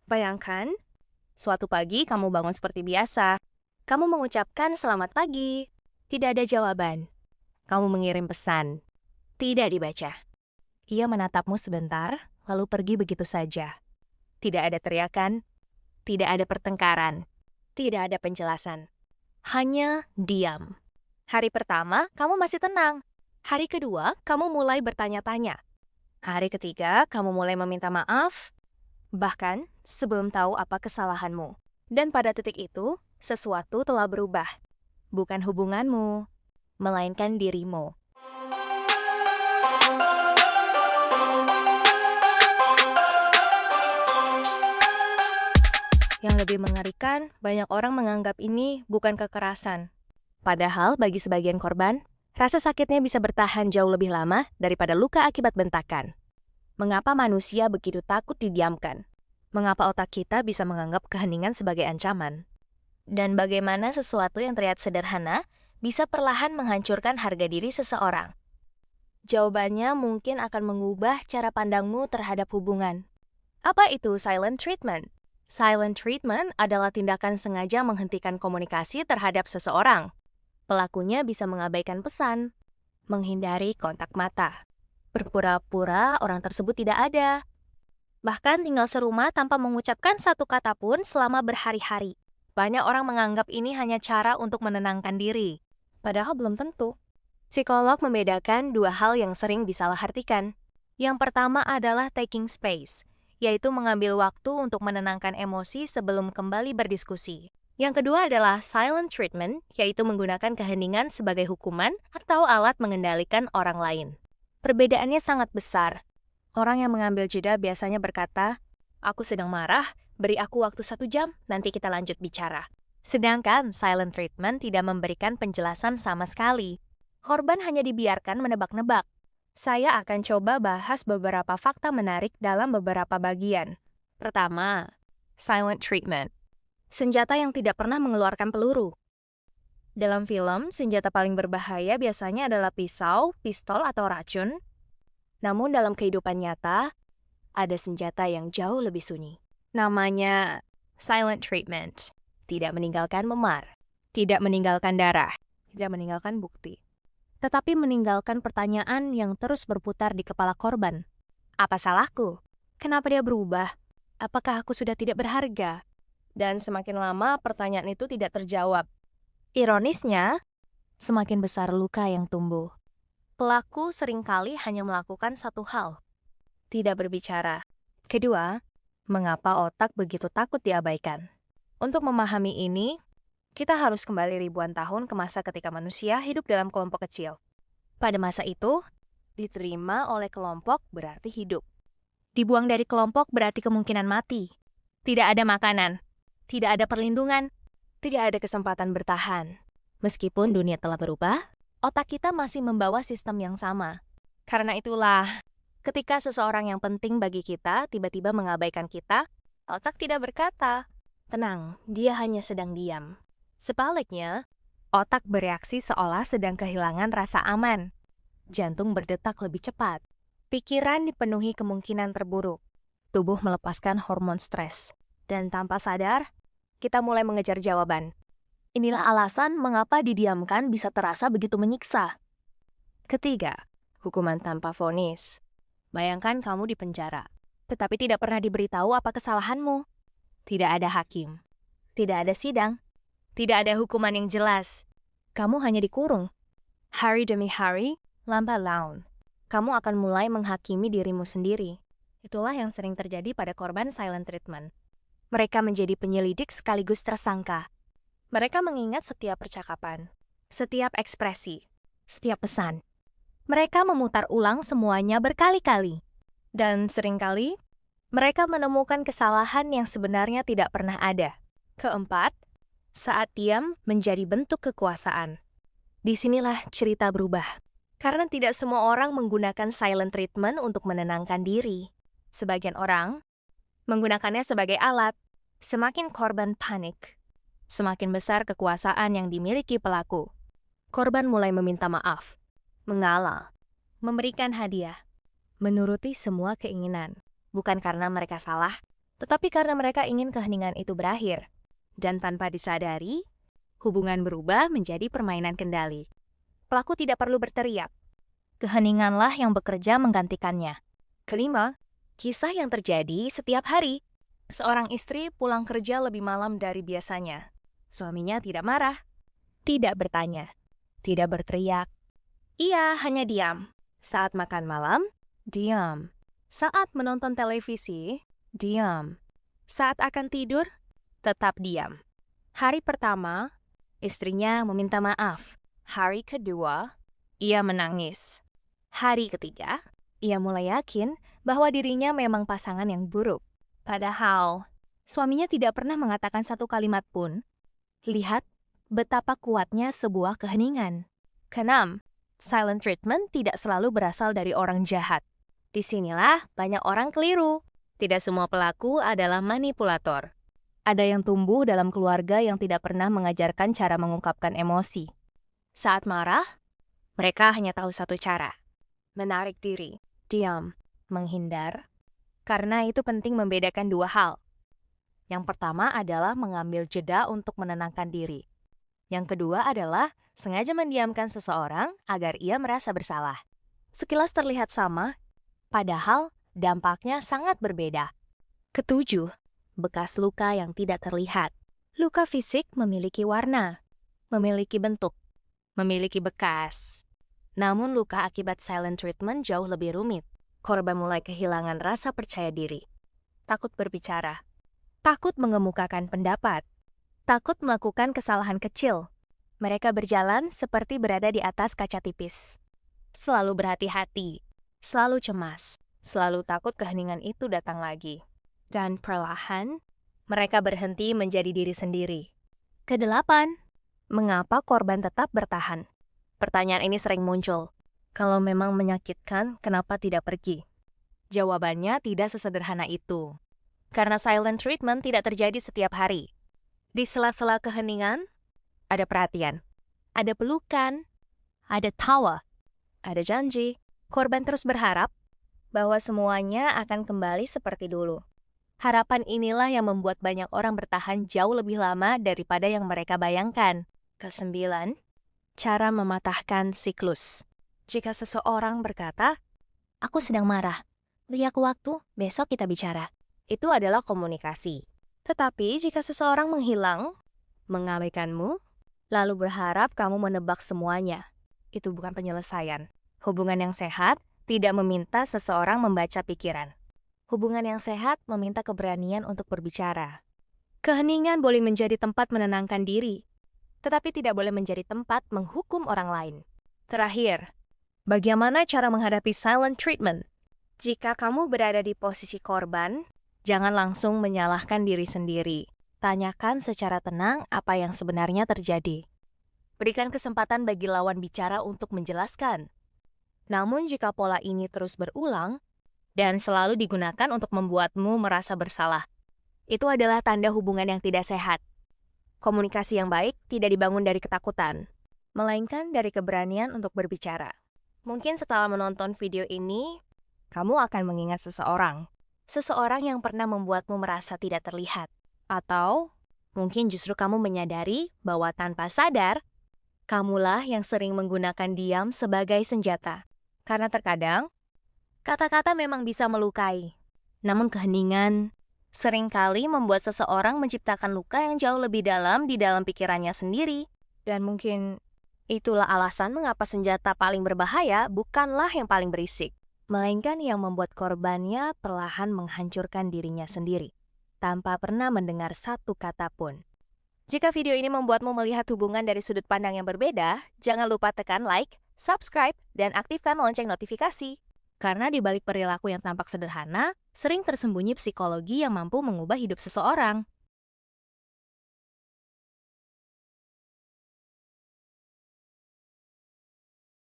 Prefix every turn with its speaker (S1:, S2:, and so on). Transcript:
S1: Bayangkan, suatu pagi kamu bangun seperti biasa. Kamu mengucapkan selamat pagi. Tidak ada jawaban. Kamu mengirim pesan. Tidak dibaca. Ia menatapmu sebentar, lalu pergi begitu saja. Tidak ada teriakan, tidak ada pertengkaran, tidak ada penjelasan. Hanya diam. Hari pertama, kamu masih tenang. Hari kedua, kamu mulai bertanya-tanya. Hari ketiga, kamu mulai meminta maaf, bahkan sebelum tahu apa kesalahanmu. Dan pada titik itu, sesuatu telah berubah. Bukan hubunganmu, melainkan dirimu. Yang lebih mengerikan, banyak orang menganggap ini bukan kekerasan. Padahal bagi sebagian korban, rasa sakitnya bisa bertahan jauh lebih lama daripada luka akibat bentakan. Mengapa manusia begitu takut didiamkan? Mengapa otak kita bisa menganggap keheningan sebagai ancaman? Dan bagaimana sesuatu yang terlihat sederhana bisa perlahan menghancurkan harga diri seseorang? Jawabannya mungkin akan mengubah cara pandangmu terhadap hubungan. Apa itu silent treatment? Silent treatment adalah tindakan sengaja menghentikan komunikasi terhadap seseorang. Pelakunya bisa mengabaikan pesan, menghindari kontak mata, berpura-pura orang tersebut tidak ada, bahkan tinggal serumah tanpa mengucapkan satu kata pun selama berhari-hari. Banyak orang menganggap ini hanya cara untuk menenangkan diri, padahal belum tentu. Psikolog membedakan dua hal yang sering disalahartikan. Yang pertama adalah taking space, yaitu mengambil waktu untuk menenangkan emosi sebelum kembali berdiskusi. Yang kedua adalah silent treatment, yaitu menggunakan keheningan sebagai hukuman atau alat mengendalikan orang lain. Perbedaannya sangat besar. Orang yang mengambil jeda biasanya berkata, "Aku sedang marah, beri aku waktu 1 jam, nanti kita lanjut bicara." Sedangkan silent treatment tidak memberikan penjelasan sama sekali. Korban hanya dibiarkan menebak-nebak. Saya akan coba bahas beberapa fakta menarik dalam beberapa bagian. Pertama, silent treatment. Senjata yang tidak pernah mengeluarkan peluru. Dalam film, senjata paling berbahaya biasanya adalah pisau, pistol, atau racun. Namun dalam kehidupan nyata, ada senjata yang jauh lebih sunyi. Namanya silent treatment. Tidak meninggalkan memar, tidak meninggalkan darah, tidak meninggalkan bukti, tetapi meninggalkan pertanyaan yang terus berputar di kepala korban. Apa salahku? Kenapa dia berubah? Apakah aku sudah tidak berharga? Dan semakin lama pertanyaan itu tidak terjawab. Ironisnya, semakin besar luka yang tumbuh. Pelaku seringkali hanya melakukan satu hal, tidak berbicara. Kedua, mengapa otak begitu takut diabaikan? Untuk memahami ini, kita harus kembali ribuan tahun ke masa ketika manusia hidup dalam kelompok kecil. Pada masa itu, diterima oleh kelompok berarti hidup. Dibuang dari kelompok berarti kemungkinan mati. Tidak ada makanan, tidak ada perlindungan, tidak ada kesempatan bertahan. Meskipun dunia telah berubah, otak kita masih membawa sistem yang sama. Karena itulah, ketika seseorang yang penting bagi kita tiba-tiba mengabaikan kita, otak tidak berkata, "Tenang, dia hanya sedang diam." Sebaliknya, otak bereaksi seolah sedang kehilangan rasa aman. Jantung berdetak lebih cepat. Pikiran dipenuhi kemungkinan terburuk. Tubuh melepaskan hormon stres. Dan tanpa sadar, kita mulai mengejar jawaban. Inilah alasan mengapa didiamkan bisa terasa begitu menyiksa. Ketiga, hukuman tanpa vonis. Bayangkan kamu di penjara, tetapi tidak pernah diberitahu apa kesalahanmu. Tidak ada hakim. Tidak ada sidang. Tidak ada hukuman yang jelas. Kamu hanya dikurung. Hari demi hari, lambat laun, kamu akan mulai menghakimi dirimu sendiri. Itulah yang sering terjadi pada korban silent treatment. Mereka menjadi penyelidik sekaligus tersangka. Mereka mengingat setiap percakapan, setiap ekspresi, setiap pesan. Mereka memutar ulang semuanya berkali-kali. Dan seringkali, mereka menemukan kesalahan yang sebenarnya tidak pernah ada. Keempat, saat diam menjadi bentuk kekuasaan. Disinilah cerita berubah. Karena tidak semua orang menggunakan silent treatment untuk menenangkan diri. Sebagian orang menggunakannya sebagai alat. Semakin korban panik, semakin besar kekuasaan yang dimiliki pelaku. Korban mulai meminta maaf, mengalah, memberikan hadiah, menuruti semua keinginan. Bukan karena mereka salah, Tetapi karena mereka ingin keheningan itu berakhir, dan tanpa disadari, hubungan berubah menjadi permainan kendali. Pelaku tidak perlu berteriak. Keheninganlah yang bekerja menggantikannya. Kelima, kisah yang terjadi setiap hari. Seorang istri pulang kerja lebih malam dari biasanya. Suaminya tidak marah, tidak bertanya, tidak berteriak. Ia hanya diam. Saat makan malam, diam. Saat menonton televisi, diam. Saat akan tidur, tetap diam. Hari pertama, istrinya meminta maaf. Hari kedua, ia menangis. Hari ketiga, ia mulai yakin bahwa dirinya memang pasangan yang buruk. Padahal, suaminya tidak pernah mengatakan satu kalimat pun. Lihat betapa kuatnya sebuah keheningan. Keenam, silent treatment tidak selalu berasal dari orang jahat. Disinilah banyak orang keliru. Tidak semua pelaku adalah manipulator. Ada yang tumbuh dalam keluarga yang tidak pernah mengajarkan cara mengungkapkan emosi. Saat marah, mereka hanya tahu satu cara. Menarik diri, diam, menghindar. Karena itu penting membedakan dua hal. Yang pertama adalah mengambil jeda untuk menenangkan diri. Yang kedua adalah sengaja mendiamkan seseorang agar ia merasa bersalah. Sekilas terlihat sama, padahal dampaknya sangat berbeda. Ketujuh, bekas luka yang tidak terlihat. Luka fisik memiliki warna, memiliki bentuk, memiliki bekas. Namun luka akibat silent treatment jauh lebih rumit. Korban mulai kehilangan rasa percaya diri. Takut berbicara. Takut mengemukakan pendapat. Takut melakukan kesalahan kecil. Mereka berjalan seperti berada di atas kaca tipis. Selalu berhati-hati. Selalu cemas. Selalu takut keheningan itu datang lagi. Dan perlahan, mereka berhenti menjadi diri sendiri. Kedelapan, mengapa korban tetap bertahan? Pertanyaan ini sering muncul. Kalau memang menyakitkan, kenapa tidak pergi? Jawabannya tidak sesederhana itu. Karena silent treatment tidak terjadi setiap hari. Di sela-sela keheningan, ada perhatian, ada pelukan, ada tawa, ada janji. Korban terus berharap bahwa semuanya akan kembali seperti dulu. Harapan inilah yang membuat banyak orang bertahan jauh lebih lama daripada yang mereka bayangkan. Kesembilan, cara mematahkan siklus. Jika seseorang berkata, "Aku sedang marah, beri aku waktu, besok kita bicara." Itu adalah komunikasi. Tetapi jika seseorang menghilang, mengabaikanmu, lalu berharap kamu menebak semuanya, itu bukan penyelesaian. Hubungan yang sehat tidak meminta seseorang membaca pikiran. Hubungan yang sehat meminta keberanian untuk berbicara. Keheningan boleh menjadi tempat menenangkan diri, tetapi tidak boleh menjadi tempat menghukum orang lain. Terakhir, bagaimana cara menghadapi silent treatment? Jika kamu berada di posisi korban, jangan langsung menyalahkan diri sendiri. Tanyakan secara tenang apa yang sebenarnya terjadi. Berikan kesempatan bagi lawan bicara untuk menjelaskan. Namun jika pola ini terus berulang, dan selalu digunakan untuk membuatmu merasa bersalah, itu adalah tanda hubungan yang tidak sehat. Komunikasi yang baik tidak dibangun dari ketakutan, melainkan dari keberanian untuk berbicara. Mungkin setelah menonton video ini, kamu akan mengingat seseorang. Seseorang yang pernah membuatmu merasa tidak terlihat. Atau mungkin justru kamu menyadari bahwa tanpa sadar, kamulah yang sering menggunakan diam sebagai senjata. Karena terkadang, kata-kata memang bisa melukai. Namun keheningan seringkali membuat seseorang menciptakan luka yang jauh lebih dalam di dalam pikirannya sendiri. Dan mungkin itulah alasan mengapa senjata paling berbahaya bukanlah yang paling berisik, melainkan yang membuat korbannya perlahan menghancurkan dirinya sendiri, tanpa pernah mendengar satu kata pun. Jika video ini membuatmu melihat hubungan dari sudut pandang yang berbeda, jangan lupa tekan like, subscribe, dan aktifkan lonceng notifikasi. Karena di balik perilaku yang tampak sederhana, sering tersembunyi psikologi yang mampu mengubah hidup seseorang.